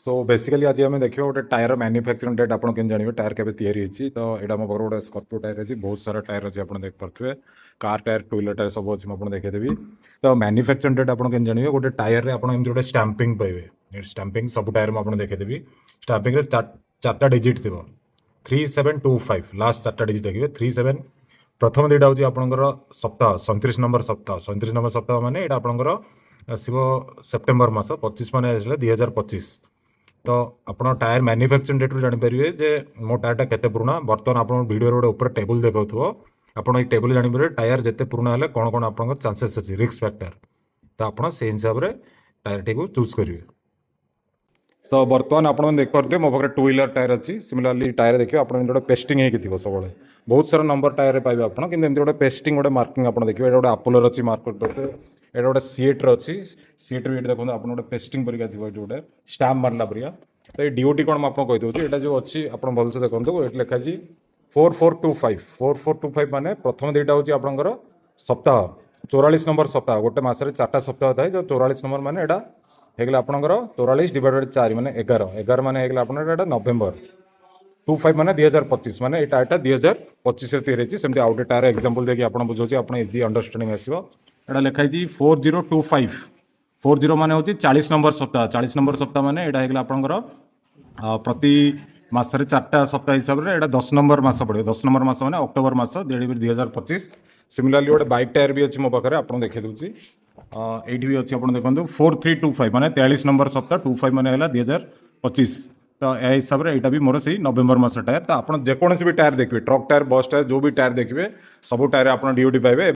So basically आज आम देखिए गोटे टायर मैन्युफैक्चरिंग डेट आप जानवे टायर के तो यहाँ मो गोटे स्कॉर्पियो टायर अच्छी बहुत सारा टायर अच्छी आप देखिए car tier two wheeler tyre सब अच्छी मुझे देखीदेवी तो मैन्युफैक्चरिंग डेट आप जानवे गोटे टायर में आपड़ गोटे स्टाम्पिंग पाइबे स्टाम्पिंग सब टायर मुझे देखीदेवी स्टाम्पिंग चार्टा डिजिट थी 3725 लास्ट चार्टा डिजिट देखिए 37 प्रथम दुईटा हूँ आपंकर सप्ताह 37 नंबर सप्ताह मैंने यहाँ आपंकर आसो सेप्टेम्बर मस 25 मैंने 2025 तो आप टायर मैन्युफैक्चरिंग डेट जानीपारे जे मो टायरटा केते पुराना बर्तमान आप वीडियो गोटे ऊपर टेबुल देखो आप टेबुल जानीपारे टायर जिते पुराना है कौन कौन आप चांसेस अच्छी रिस्क फैक्टर तो आप से हिसाब से टायर टी चूज करेंगे। सो बर्तमान आप देखिए मो पाखे टू व्हीलर टायर अच्छी सिमिलरली टायर देखिए आप गोटे पेस्टिंग हो सब बहुत सारा नंबर टायर पाइबे आप गोटे पेस्टिंग गोटे मार्किंग आप देखिए गोटे आपोलोर अच्छी मार्केट यहाँ गोटे सीएट्र अच्छी सीएट्र ये देखो आप गोटे पेस्टिंग परिका थी गोटे स्टाम्प मारला परिका तो ये डीओटी कौन आपको कहीदे यहाँ जो अच्छी आप भलसे देखो ये लिखाई 4425 माने प्रथम दुईटा हूँ आपंकर सप्ताह 44 नंबर सप्ताह गोटे मसरे 4टा सप्ताह थाए जो 44 नंबर माने यहाँ होगा आपंकर 44 डिवाइडेड 4 माने 11 माने होगा आप नवेम्बर 25 माने 2025 माने ये टायरटा 2025 तैयारी सेमती आउ गोटे टायर एक्जांपल देखिए आप बुझे आप इजी अंडरस्टांडिंग आसो यहाँ लिखाई 4025 40 माने हूँ 40 नंबर सप्ताह 40 नंबर सप्ताह माने यहाँ होगा आपंकर प्रति मसरे 4टा सप्ताह हिसाब से यहाँ 10 नंबर मस पड़े 10 नंबर मस मैंने अक्टोबर मस 2025 सिमिलरली गोटे बाइक टायर भी अच्छी मो पाखे आप देखे दूसरी ये भी अच्छी आप देखो 4325 माने 43 नंबर सप्ताह 25 माने 2025 तो यह हिसाब से यहाँ भी मोर से नवेम्बर मस टायर तो आप जेकोसी भी टायर देखिए ट्रक टायर बस टायर जो भी टायर देखिए सब टायर आप डीओटी पाइबे।